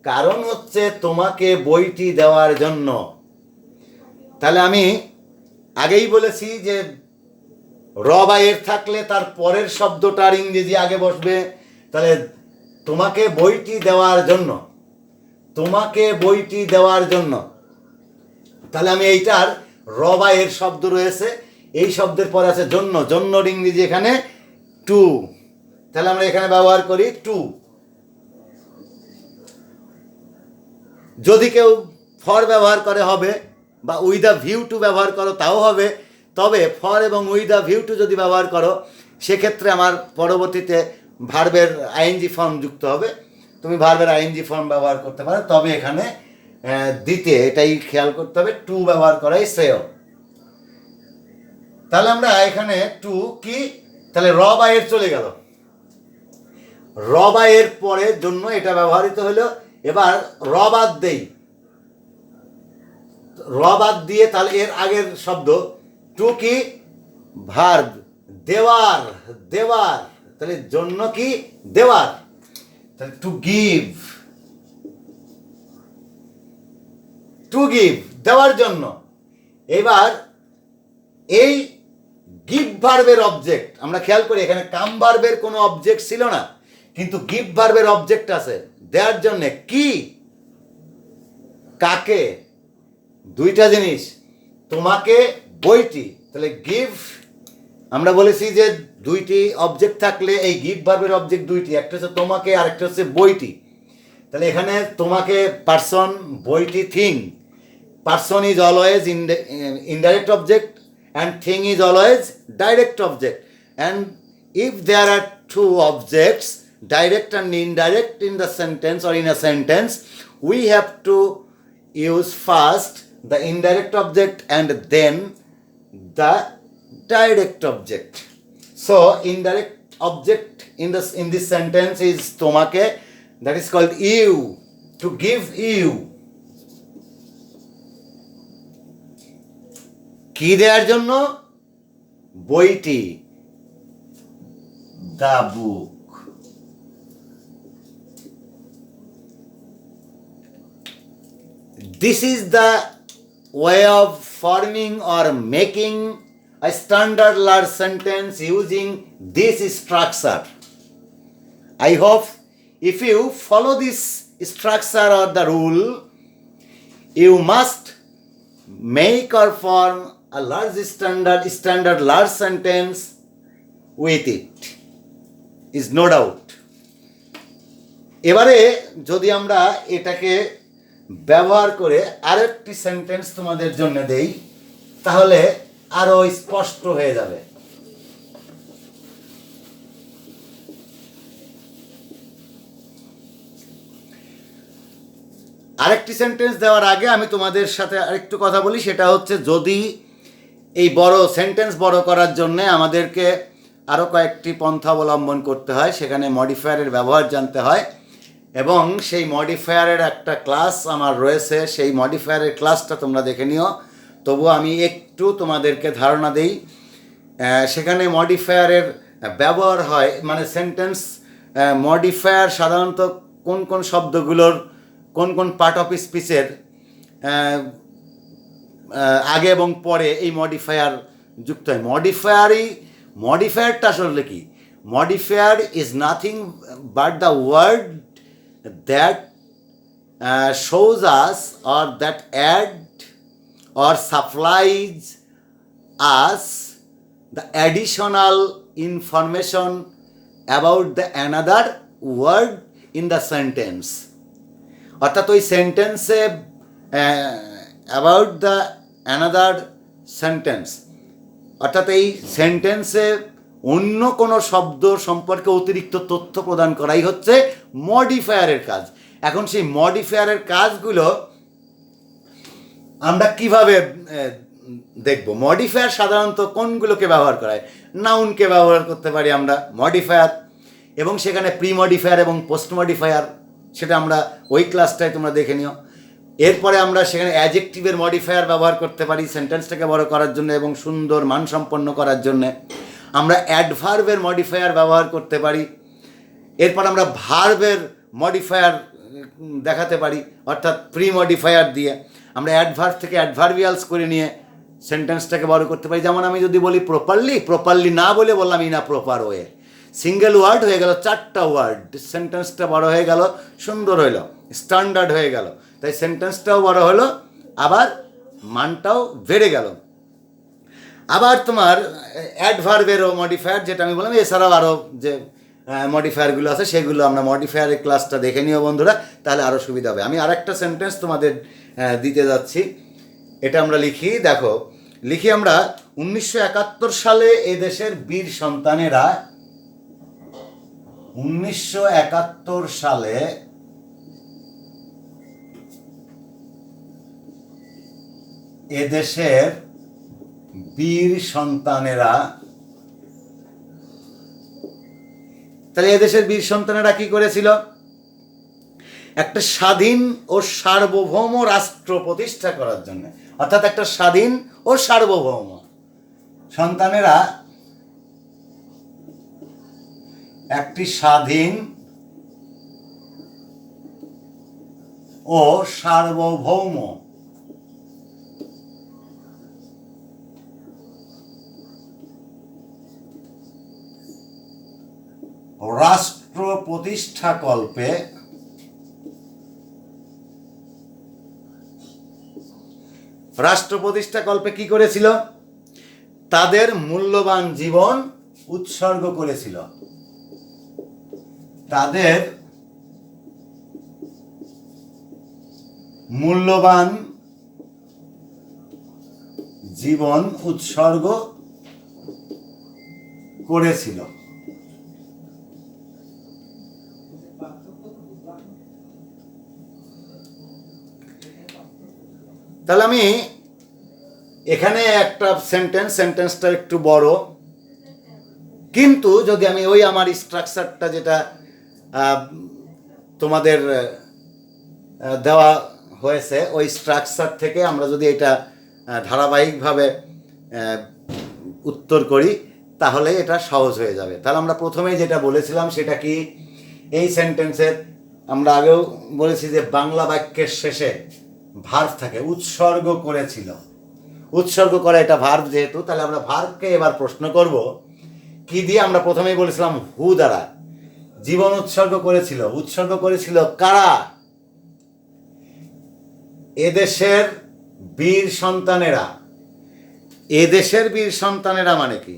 কারণ হচ্ছে তোমাকে বইটি দেওয়ার জন্য। তাহলে আমি আগেই বলেছি যে র বা এর থাকলে তার পরের শব্দটার ইংরেজি আগে বসবে। তাহলে তোমাকে বইটি দেওয়ার জন্য, তোমাকে বইটি দেওয়ার জন্য। তাহলে আমি এইটার র বা এর শব্দ রয়েছে, এই শব্দের পরে আছে জন্য, জন্যর ইংরেজি এখানে টু। তাহলে আমরা এখানে ব্যবহার করি টু। যদি কেউ ফর ব্যবহার করে হবে, বা উইথ আ ভিউ টু ব্যবহার করো তাও হবে। তবে ফর এবং উইথ আ ভিউ টু যদি ব্যবহার করো, সেক্ষেত্রে আমার পরবর্তীতে ভার্বের আইএনজি ফর্ম যুক্ত হবে। তুমি ভার্বের আইএনজি ফর্ম ব্যবহার করতে পারো, তবে এখানে দিতে এটাই খেয়াল করতে হবে, টু ব্যবহার করাই শ্রেয়। তাহলে আমরা এখানে টু কি, তাহলে র বা এর চলে গেল, র বা এর পরে জন্য এটা ব্যবহৃত হলো। এবার র বাদ দেই, র বাদ দিয়ে তাহলে এর আগের শব্দ টু কি, ভার্ব, দেওয়ার, দেওয়ার। তাহলে জন্য কি, দেওয়ার। তাহলে টু গিভ, টু গিভ, দেওয়ার জন্য। এবার এই গিভ ভার্বের অবজেক্ট আমরা খেয়াল করি, এখানে কাম ভার্বের কোনো অবজেক্ট ছিল না, কিন্তু গিভ ভার্বের অবজেক্ট আছে দেওয়ার জন্য। কি, কাকে, দুইটা জিনিস, তোমাকে, বইটি। তাহলে গিভ, আমরা বলেছি যে দুইটি অবজেক্ট থাকলে এই গিভ ভার্বের অবজেক্ট দুইটি, একটা হচ্ছে তোমাকে আর একটা হচ্ছে বইটি। তাহলে এখানে তোমাকে পার্সন, বইটি thing. Person is always indirect object and thing is always direct object. And if there are two objects, direct and indirect, in the sentence or in a sentence, we have to use first the indirect object and then the direct object. So indirect object in this sentence is tomake, that is called you, to give you. কি দেওয়ার জন্য, বইটি, the book. This is the way of forming or making a standard large sentence using this structure. I hope if you follow this structure or the rule, you must make or form a large standard large sentence with it, is no doubt. এবারে যদি আমরা এটাকে ব্যবহার করে আরেকটি sentence তোমাদের জন্য দেই, তাহলে আরো স্পষ্ট হয়ে যাবে। আরেকটি সেন্টেন্স দেওয়ার আগে আমি তোমাদের সাথে আরেকটু কথা বলি, সেটা হচ্ছে যদি এই বড় সেন্টেন্স বড় করার জন্য আমাদেরকে আরও কয়েকটি পন্থা অবলম্বন করতে হয়, সেখানে মডিফায়ারের ব্যবহার জানতে হয়, এবং সেই মডিফায়ারের একটা ক্লাস আমার রয়েছে, সেই মডিফায়ারের ক্লাসটা তোমরা দেখে নিও। তবু আমি একটু তোমাদেরকে ধারণা দেই। সেখানে মডিফায়ারের ব্যবহার হয়, মানে সেন্টেন্স মডিফায়ার সাধারণত কোন কোন শব্দগুলোর কোন কোন পার্ট অফ স্পিচের আগে এবং পরে এই মডিফায়ার যুক্ত হয়। মডিফায়ারটা আসলে কি? Modifier is nothing but the word that shows us or that add or supplies us the additional information about the another word in the sentence. অর্থাৎ ওই সেন্টেন্সে অ্যাবাউট দ্য অ্যানাদার সেন্টেন্স, অর্থাৎ এই সেন্টেন্সে অন্য কোনো শব্দ সম্পর্কে অতিরিক্ত তথ্য প্রদান করাই হচ্ছে মডিফায়ারের কাজ। এখন সেই মডিফায়ারের কাজগুলো আমরা কিভাবে দেখব? মডিফায়ার সাধারণত কোনগুলোকে ব্যবহার করা হয়? নাউনকে ব্যবহার করতে পারি আমরা মডিফায়ার, এবং সেখানে প্রি মডিফায়ার এবং পোস্ট মডিফায়ার, সেটা আমরা ওই ক্লাসটায় তোমরা দেখে নিও। এরপরে আমরা সেখানে অ্যাডজেক্টিভের মডিফায়ার ব্যবহার করতে পারি সেন্টেন্সটাকে বড় করার জন্য এবং সুন্দর মানসম্পন্ন করার জন্যে। আমরা অ্যাডভার্বের মডিফায়ার ব্যবহার করতে পারি। এরপর আমরা ভার্বের মডিফায়ার দেখাতে পারি, অর্থাৎ প্রি মডিফায়ার দিয়ে আমরা অ্যাডভার্ব থেকে অ্যাডভার্বিয়ালস করে নিয়ে সেন্টেন্সটাকে বড় করতে পারি। যেমন আমি যদি বলি প্রপারলি না বলে বললাম in a proper way, single word হয়ে গেল 4টা ওয়ার্ড, সেন্টেন্সটা বড় হয়ে গেল, সুন্দর হইল, স্ট্যান্ডার্ড হয়ে গেল, তাই সেন্টেন্সটাও বড় হলো, আবার মানটাও বেড়ে গেল। আবার তোমার অ্যাডভার্বেরও মডিফায়ার, যেটা আমি বললাম, এছাড়াও আরও যে মডিফায়ারগুলো আছে সেগুলো আমরা মডিফায়ারের ক্লাসটা দেখে নিও বন্ধুরা, তাহলে আরও সুবিধা হবে। আমি আরেকটা সেন্টেন্স তোমাদের দিতে যাচ্ছি, এটা আমরা লিখি, দেখো লিখি আমরা 1971 সালে এদেশের বীর সন্তানেরা 1971 সালে এদেশের বীর সন্তানেরা, তাহলে এদেশের বীর সন্তানেরা কি করেছিল? একটা স্বাধীন ও সার্বভৌম রাষ্ট্র প্রতিষ্ঠা করার জন্য, অর্থাৎ একটা স্বাধীন ও সার্বভৌম সন্তানেরা একটি স্বাধীন ও সার্বভৌম রাষ্ট্র প্রতিষ্ঠাকল্পে কি করেছিল? তাদের মূল্যবান জীবন উৎসর্গ করেছিল। তাদের মূল্যবান জীবন উৎসর্গ করেছিল। তাহলে আমি এখানে একটা সেন্টেন্সটা একটু বড়, কিন্তু যদি আমি ওই আমার স্ট্রাকচারটা যেটা তোমাদের দেওয়া হয়েছে ওই স্ট্রাকচার থেকে আমরা যদি এটা ধারাবাহিকভাবে উত্তর করি তাহলে এটা সহজ হয়ে যাবে। তাহলে আমরা প্রথমেই যেটা বলেছিলাম সেটা কি, এই সেন্টেন্সের আমরা আগেও বলেছি যে বাংলা বাক্যের শেষে ভার্ব থাকে, উৎসর্গ করেছিল, উৎসর্গ করা এটা ভার্ব যেহেতু, তাহলে আমরা ভার্বকে এবার প্রশ্ন করব কি দিয়ে। আমরা প্রথমেই বলেছিলাম হু দ্বারা। জীবন উৎসর্গ করেছিল কারা? এদেশের বীর সন্তানেরা। এদেশের বীর সন্তানেরা মানে কি?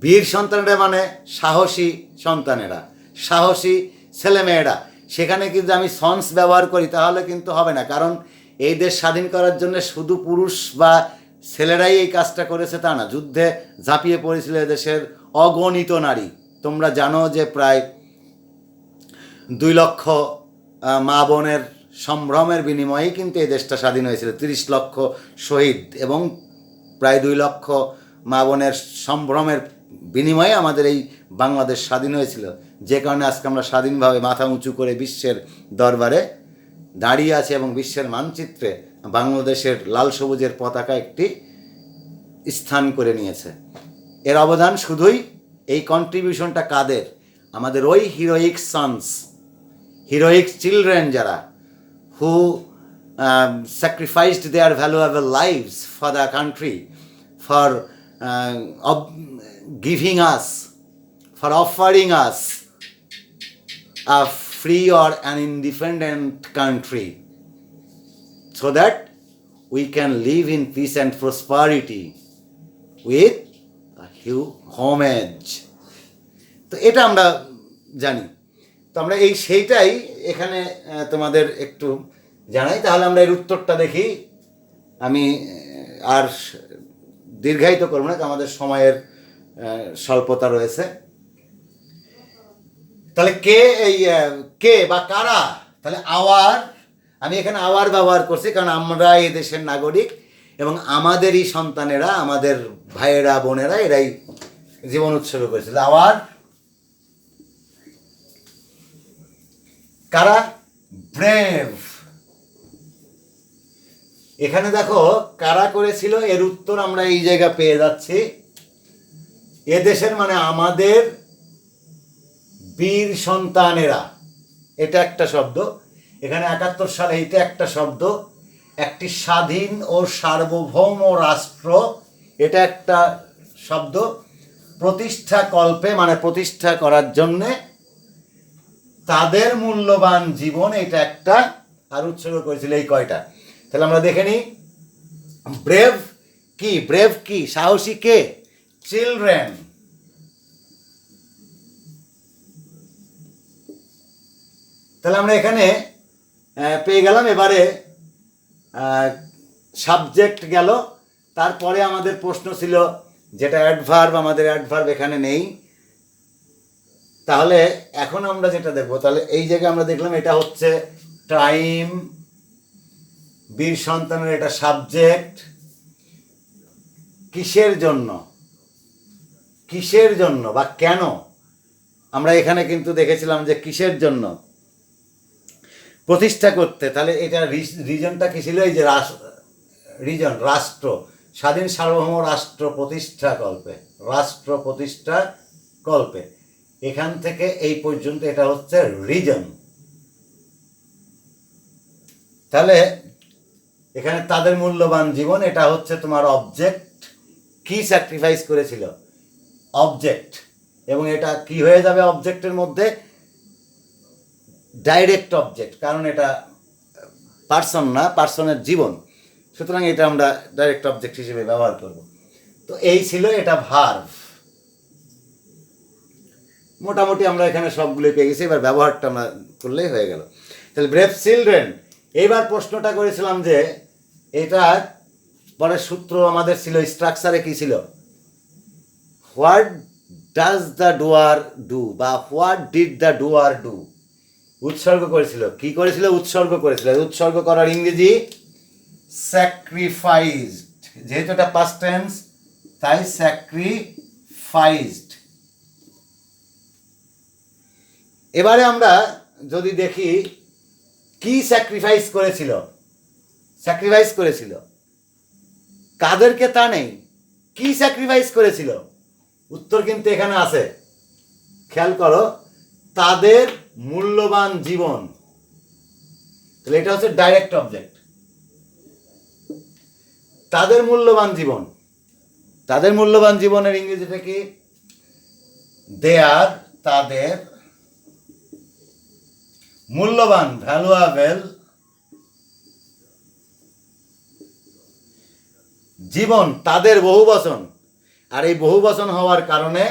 বীর সন্তানেরা মানে সাহসী সন্তানেরা, সাহসী ছেলেমেয়েরা। সেখানে কিন্তু আমি সন্স ব্যবহার করি তাহলে কিন্তু হবে না, কারণ এই দেশ স্বাধীন করার জন্য শুধু পুরুষ বা ছেলেরাই এই কাজটা করেছে তা না, যুদ্ধে ঝাঁপিয়ে পড়েছিল এদেশের অগণিত নারী। তোমরা জানো যে প্রায় 2 লক্ষ মা বোনের সম্ভ্রমের বিনিময়েই কিন্তু এই দেশটা স্বাধীন হয়েছিল। 30 লক্ষ শহীদ এবং প্রায় 2 লক্ষ মা বোনের সম্ভ্রমের বিনিময়ে আমাদের এই বাংলাদেশ স্বাধীন হয়েছিল, যে কারণে আজকে আমরা স্বাধীনভাবে মাথা উঁচু করে বিশ্বের দরবারে দাঁড়িয়ে আছে এবং বিশ্বের মানচিত্রে বাংলাদেশের লাল সবুজের পতাকা একটি স্থান করে নিয়েছে। এর অবদান শুধুই, এই কন্ট্রিবিউশনটা কাদের? আমাদের ওই হিরোইক সন্স, হিরোইক চিলড্রেন যারা হু sacrificed their valuable lives for the country, for giving us, for offering us a free or an independent country so that we can live in peace and prosperity with a homage. তো এটা আমরা জানি, তো আমরা সেইটাই এখানে তোমাদের একটু জানাই। তাহলে আমরা এর উত্তরটা দেখি। আমি আর দীর্ঘায়িত করবো না, আমাদের সময়ের স্বল্পতা রয়েছে। তাহলে কে, এই কে বা কারা, তাহলে আওয়ার, আমি এখানে আওয়ার ব্যবহার করছি কারণ আমরা এই দেশের নাগরিক এবং আমাদেরই সন্তানেরা, আমাদের ভাইয়েরা বোনেরা এরাই জীবন উৎসর্গ করেছিল। আওয়ার কারা, ব্রেভ। এখানে দেখো কারা করেছিল, এর উত্তর আমরা এই জায়গা পেয়ে যাচ্ছি। এদেশের মানে আমাদের বীর সন্তানেরা, এটা একটা শব্দ। এখানে 71 সালে এইটা একটা শব্দ। একটি স্বাধীন ও সার্বভৌম রাষ্ট্র, এটা একটা শব্দ। প্রতিষ্ঠা কল্পে মানে প্রতিষ্ঠা করার জন্যে তাদের মূল্যবান জীবন, এটা একটা। আর উৎসর্গ করেছিল এই কয়টা। তাহলে আমরা দেখে নিই। ব্রেভ কি, ব্রেভ কি, সাহসী কে, চিলড্রেন। তাহলে আমরা এখানে পেয়ে গেলাম। এবারে সাবজেক্ট গেল, তারপরে আমাদের প্রশ্ন ছিল যেটা অ্যাডভার্ব, আমাদের অ্যাডভার্ব এখানে নেই। তাহলে এখন আমরা যেটা দেখবো, তাহলে এই জায়গায় আমরা দেখলাম এটা হচ্ছে টাইম, বীর সন্তানের এটা সাবজেক্ট। কিসের জন্য, কিসের জন্য বা কেন, আমরা এখানে কিন্তু দেখেছিলাম যে কিসের জন্য, প্রতিষ্ঠা করতে। তাহলে এটা রিজনটা কি ছিল, এই যে রিজন, রাষ্ট্র, স্বাধীন সার্বভৌম রাষ্ট্র প্রতিষ্ঠা কল্পে, রাষ্ট্র প্রতিষ্ঠা কল্পে। এখান থেকে এই পর্যন্ত এটা হচ্ছে রিজন। তাহলে এখানে তাদের মূল্যবান জীবন, এটা হচ্ছে তোমার অবজেক্ট। কি স্যাক্রিফাইস করেছিল, অবজেক্ট। এবং এটা কি হয়ে যাবে অবজেক্টের মধ্যে, ডাইরেক্ট অবজেক্ট, কারণ এটা পার্সন না, পার্সনের জীবন, সুতরাং এটা আমরা ডাইরেক্ট অবজেক্ট হিসেবে ব্যবহার করব। তো এই ছিল এটা ভার্ব। মোটামুটি আমরা এখানে সবগুলো পেয়ে গেছি, এবার ব্যবহারটা আমরা করলেই হয়ে গেল। তাহলে ব্রেভ চিলড্রেন। এইবার প্রশ্নটা করেছিলাম যে এটা পরের সূত্র আমাদের ছিল, স্ট্রাকচারে কি ছিল, what does the doer do বা what did the doer do. উৎসর্গ করেছিল, কি করেছিল, উৎসর্গ করেছিল। উৎসর্গ করার ইংরেজি স্যাক্রিফাইসড, যেহেতু এটা পাস্ট টেন্স তাই স্যাক্রিফাইসড। এবারে আমরা যদি দেখি কি স্যাক্রিফাইস করেছিল, স্যাক্রিফাইস করেছিল কাদেরকে তা নেই, কি স্যাক্রিফাইস করেছিল, উত্তর কিন্তু এখানে আছে, খেয়াল করো, তাদের মূল্যবান জীবন। তাহলে এটা হচ্ছে ডাইরেক্ট অবজেক্ট, তাদের মূল্যবান জীবন। তাদের মূল্যবান জীবনের ইংরেজিটা কি, দেয়ার, তাদের মূল্যবান, ভ্যালুয়েবল জীবন, তাদের বহুবচন। আর এই বহুবচন হওয়ার কারণে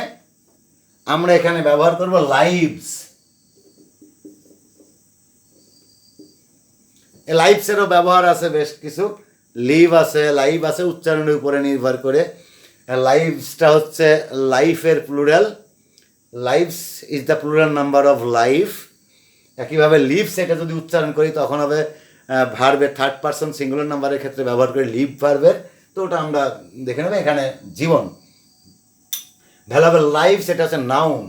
আমরা এখানে ব্যবহার করব লাইভস। লাইভসেরও ব্যবহার আছে বেশ কিছু, লিভ আছে, লাইভ আছে, উচ্চারণের উপরে নির্ভর করে। লাইভসটা হচ্ছে লাইফের plural, lives is the plural number of life. একইভাবে লিভস এটা যদি উচ্চারণ করি তখন হবে ভার্বের থার্ড পারসন সিঙ্গুলার নাম্বারের ক্ষেত্রে ব্যবহার করি লিভ ভার্বের, তো ওটা আমরা দেখে নেব। এখানে জীবন, ভ্যালুয়েবল লাইফ সেটা হচ্ছে নাউন।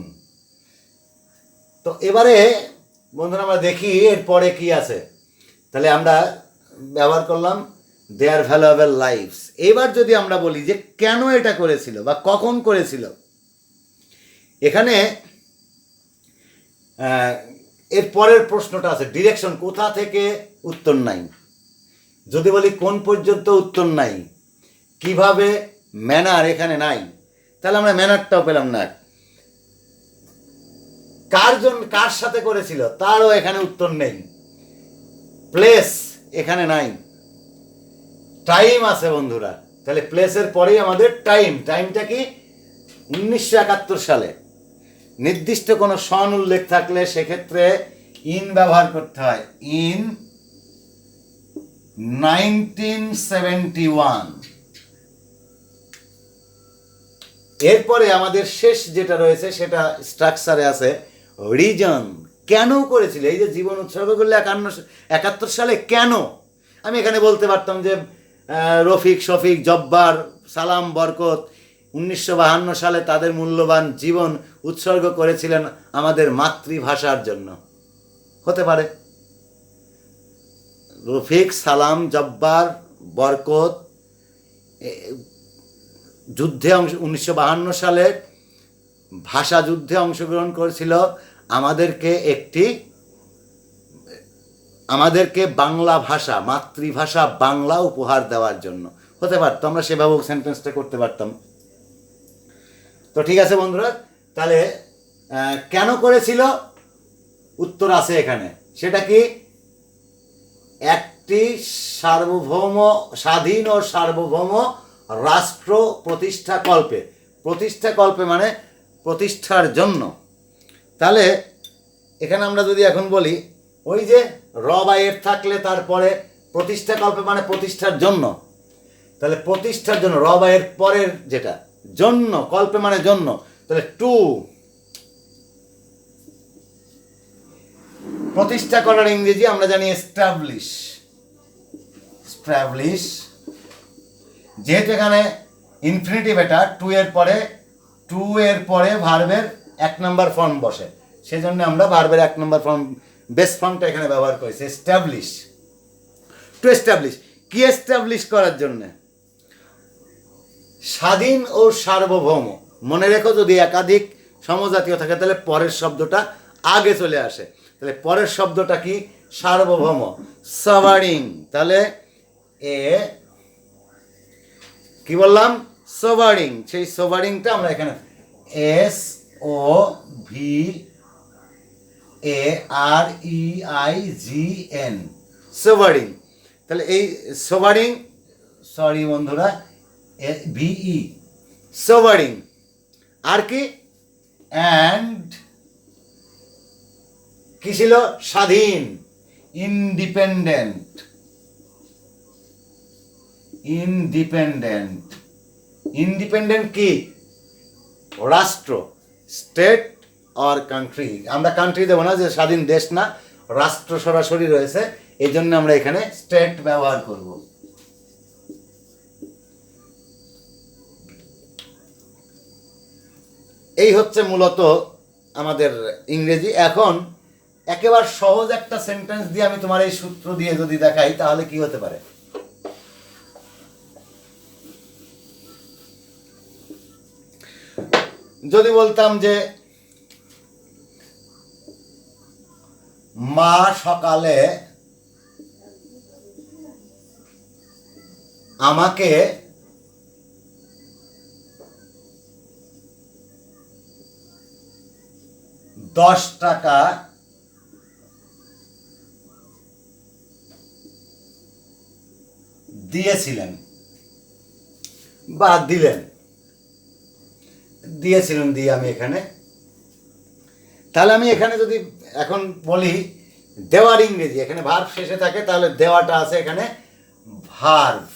তো এবারে বন্ধুরা আমরা দেখি এরপরে কি আছে। তাহলে আমরা ব্যবহার করলাম দেয়ার ভ্যালুয়েবল লাইফস। এবার যদি আমরা বলি যে কেন এটা করেছিল বা কখন করেছিল, এখানে এর পরের প্রশ্নটা আছে ডিরেকশন, কোথা থেকে, উত্তর নাই। যদি বলি কোন পর্যন্ত, উত্তর নাই। কিভাবে, ম্যানার এখানে নাই, তাহলে আমরা ম্যানারটাও পেলাম না। কার জন্য, কার সাথে করেছিল, তারও এখানে উত্তর নেই। প্লেস এখানে নাই। টাইম আছে বন্ধুরা, তাহলে প্লেসের পরেই আমাদের টাইম। টাইমটা কি, 1971 সালে। নির্দিষ্ট কোনো সন উল্লেখ থাকলে সেক্ষেত্রে ইন ব্যবহার করতে হয়, ইন 1971। এরপরে আমাদের শেষ যেটা রয়েছে সেটা স্ট্রাকচারে আছে রিজন, কেন করেছিল এই যে জীবন উৎসর্গ করলে 71 সালে কেন। আমি এখানে বলতে পারতাম যে রফিক, শফিক, জব্বার, সালাম, বরকত 1952 সালে তাদের মূল্যবান জীবন উৎসর্গ করেছিলেন আমাদের মাতৃভাষার জন্য, হতে পারে। রফিক, সালাম, জব্বার, বরকত যুদ্ধে 1952 সালে ভাষা যুদ্ধে অংশগ্রহণ করেছিল আমাদেরকে বাংলা ভাষা, মাতৃভাষা বাংলা উপহার দেওয়ার জন্য, হতে পারতো। আমরা সেভাবেও সেন্টেন্সটা করতে পারতাম। তো ঠিক আছে বন্ধুরা, তাহলে কেন করেছিল উত্তর আছে এখানে। সেটা কি? একটি স্বাধীন ও সার্বভৌম রাষ্ট্র প্রতিষ্ঠা কল্পে মানে প্রতিষ্ঠার জন্য। তাহলে এখানে আমরা যদি এখন বলি ওই যে র বা এর থাকলে তারপরে প্রতিষ্ঠা কল্পে মানে প্রতিষ্ঠার জন্য, তাহলে প্রতিষ্ঠার জন্য র বা এর পরের যেটা জন্য, কল্পে মানে জন্য, তাহলে টু, প্রতিষ্ঠা করার ইংরেজি আমরা জানি এস্টাবলিশ। যেহেতু এখানে ইনফিনিটিভ, এটা টু এর পরে ভার্বের 1 নম্বর ফর্ম বসে, সেজন্য আমরা ভার্বের 1 নম্বর ফর্ম, বেস ফর্মটা এখানে ব্যবহার করেছি, এস্টাবলিশ। টু এস্টাবলিশ, কি এস্টাবলিশ করার জন্য? স্বাধীন ও সার্বভৌম। মনে রেখো, যদি একাধিক সমজাতীয় থাকে তাহলে পরের শব্দটা আগে চলে আসে। তাহলে পরের শব্দটা কি? সার্বভৌম, সভারিং। তাহলে কি বললাম? সভারিং। সেই সভারিংটা আমরা এখানে SOVAREIGN, সভারিং। তাহলে এই সভারিং, সরি বন্ধুরা, VE, সভারিং। আর কি? অ্যান্ড কি ছিল? স্বাধীন, ইন্ডিপেন্ডেন্ট। ইন্ডিপেন্ডেন্ট কি? রাষ্ট্র, স্টেট অর কান্ট্রি। আমরা কান্ট্রি দেবো না, যে স্বাধীন দেশ না, রাষ্ট্র সরাসরি রয়েছে, এই জন্য আমরা এখানে স্টেট ব্যবহার করব। এই হচ্ছে মূলত আমাদের ইংরেজি। এখন একেবারে সহজ একটা সেন্টেন্স দিয়ে আমি তোমার এই সূত্র দিয়ে যদি দেখাই তাহলে কি হতে পারে? যদি বলতাম যে মা সকালে আমাকে $10 দিয়েছিলেন বা দিয়েছিলেন দিয়ে আমি এখানে, তাহলে আমি এখানে যদি এখন বলি দেওয়ার ইংরেজি, এখানে ভার্ব শেষে থাকে, তাহলে দেওয়াটা আছে এখানে ভার্ব।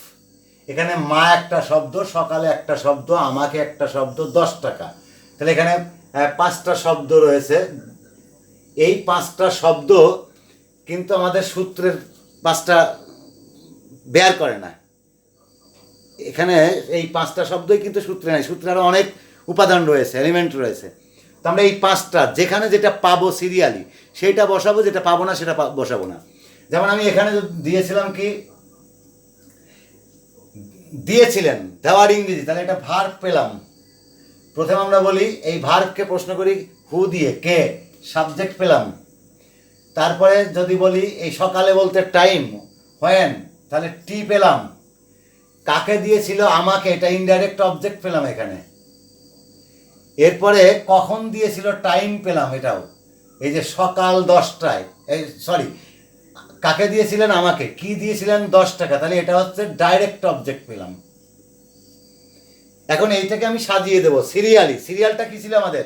এখানে মা একটা শব্দ, সকালে একটা শব্দ, আমাকে একটা শব্দ, $10। তাহলে এখানে 5টা শব্দ রয়েছে। এই 5টা শব্দ কিন্তু আমাদের সূত্রের 5টা বের করে না। এখানে এই 5টা শব্দই কিন্তু সূত্রে নাই, সূত্রে আরও অনেক উপাদান রয়েছে, এলিমেন্ট রয়েছে। তো আমরা এই 5টা, যেখানে যেটা পাবো সিরিয়ালি সেইটা বসাবো, যেটা পাবো না সেটা বসাবো না। যেমন আমি এখানে দিয়েছিলাম কি? দিয়েছিলেন, দেওয়ার ইংরেজি, তাহলে এটা ভার্ব পেলাম। প্রথমে আমরা বলি এই ভার্বকে প্রশ্ন করি হু দিয়ে, কে, সাবজেক্ট পেলাম। তারপরে যদি বলি এই সকালে বলতে টাইম, হোয়েন, তাহলে টি পেলাম। কাকে দিয়েছিল? আমাকে, এটা ইনডাইরেক্ট অবজেক্ট পেলাম এখানে। এরপরে কখন দিয়েছিল? টাইম পেলাম, এটাও। এই যে সকাল 10টায়, এই সরি, কাকে দিয়েছিলেন? আমাকে। কি দিয়েছিলেন? $10। তাহলে এটা হচ্ছে ডাইরেক্ট অবজেক্ট পেলাম। এখন এইটাকে আমি সাজিয়ে দেবো সিরিয়ালি। সিরিয়ালটা কি ছিল আমাদের?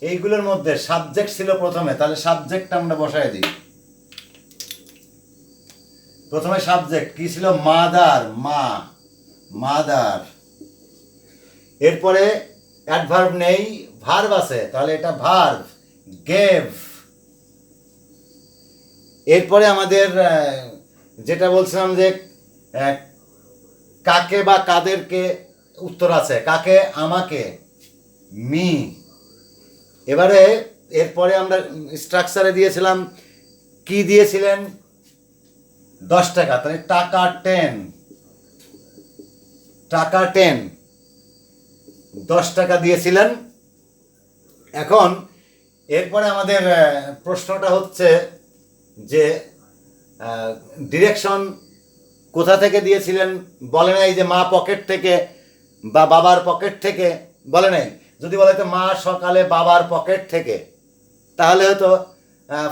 এইগুলোর মধ্যে সাবজেক্ট ছিল প্রথমে, তাহলে সাবজেক্ট আমরা বসায় দিই। প্রথমে সাবজেক্ট কি ছিল? মাদার, মা, মাদার। এরপরে অ্যাডভার্ব নেই, ভার্ব আছে, তাহলে এটা ভার্ব, গেভ। এরপরে আমাদের যেটা বলছিলাম যে কাকে বা কাদেরকে উত্তর আছে, কাকে? আমাকে, মি। এবারে এরপরে আমরা স্ট্রাকচারে দিয়েছিলাম, কি দিয়েছিলেন? 10 টাকা, তাহলে টাকা 10, টাকা 10, 10 টাকা দিয়েছিলেন। এখন এরপরে আমাদের প্রশ্নটা হচ্ছে যে ডিরেকশন কোথা থেকে দিয়েছিলেন? বলে নাই যে মা পকেট থেকে বা বাবার পকেট থেকে, বলে নাই। যদি বলে তো মা সকালে বাবার পকেট থেকে, তাহলে হয়তো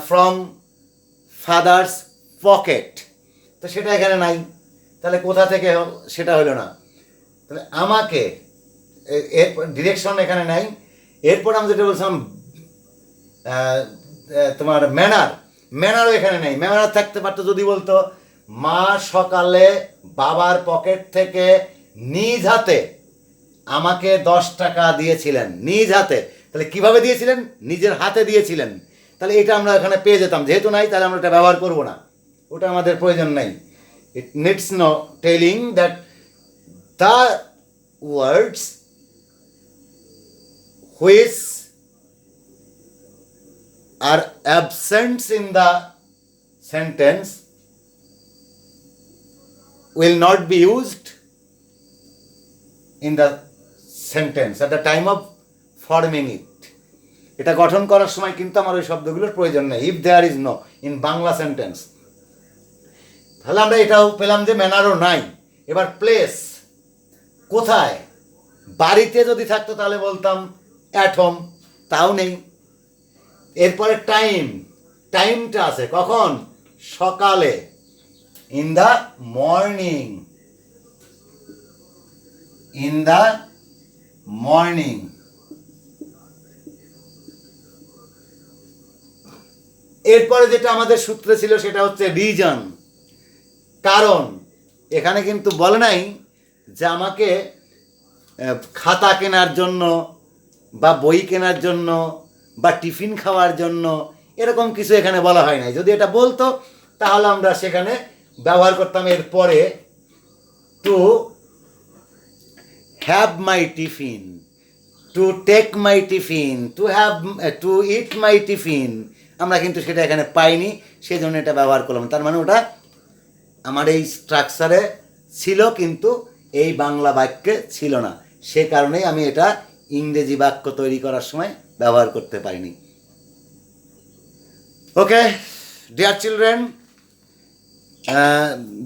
ফ্রম ফাদার্স পকেট, তো সেটা এখানে নাই, তাহলে কোথা থেকে সেটা হলো না। তাহলে আমাকে, এর ডিরেকশন এখানে নাই। এরপর আমি যেটা বলছিলাম তোমার ম্যানার, ম্যানারও এখানে নেই। ম্যানার থাকতে পারতো যদি বলতো মা সকালে বাবার পকেট থেকে নিজ হাতে আমাকে 10 টাকা দিয়েছিলেন, নিজ হাতে। তাহলে কিভাবে দিয়েছিলেন? নিজের হাতে দিয়েছিলেন। তাহলে এটা আমরা এখানে পেয়ে যেতাম, যেহেতু নাই তাহলে আমরা এটা ব্যবহার করব না, ওটা আমাদের প্রয়োজন নাই। It needs no telling that the words which are absent in the sentence will not be used in the sentence at the time of forming it. এটা গঠন করার সময় কিন্তু আমার ওই শব্দগুলোর প্রয়োজন নেই, if there is no in Bangla sentence. তাহলে আমরা এটাও পেলাম যে ম্যানারও নাই। এবার প্লেস, কোথায়? বাড়িতে যদি থাকতো তাহলে বলতাম অ্যাট হোম, তাও নেই। এরপরে টাইম, টাইমটা আছে কখন? সকালে, in the morning, in the morning. এরপরে যেটা আমাদের সূত্রে ছিল সেটা হচ্ছে রিজন, কারণ। এখানে কিন্তু বলে নাই যে আমাকে খাতা কেনার জন্য বা বই কেনার জন্য বা টিফিন খাওয়ার জন্য, এরকম কিছু এখানে বলা হয় নাই। যদি এটা বলতো তাহলে আমরা সেখানে ব্যবহার করতাম এরপরে to have my tiffin, to take my tiffin, to have, to eat my tiffin. আমরা কিন্তু সেটা এখানে পাইনি, সেই জন্য এটা ব্যবহার করলাম। তার মানে ওটা আমার এই স্ট্রাকচারে ছিল কিন্তু এই বাংলা বাক্যে ছিল না, সে কারণেই আমি এটা ইংরেজি বাক্য তৈরি করার সময় ব্যবহার করতে পারিনি। Okay dear children,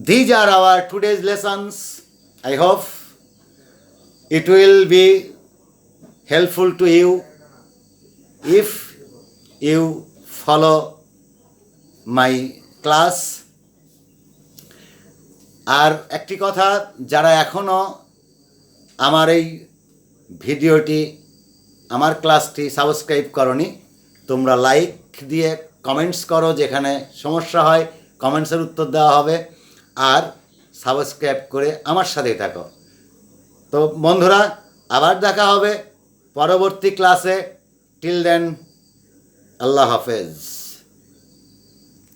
these are our today's lessons. I hope it will be helpful to you if you follow my class. আর একটি কথা, যারা এখনও আমার এই ভিডিওটি, আমার ক্লাসটি সাবস্ক্রাইব করনি, তোমরা লাইক দিয়ে কমেন্টস করো, যেখানে সমস্যা হয় কমেন্টসের উত্তর দেওয়া হবে, আর সাবস্ক্রাইব করে আমার সাথেই থাকো। তো বন্ধুরা, আবার দেখা হবে পরবর্তী ক্লাসে। টিল দেন, আল্লাহ হাফেজ।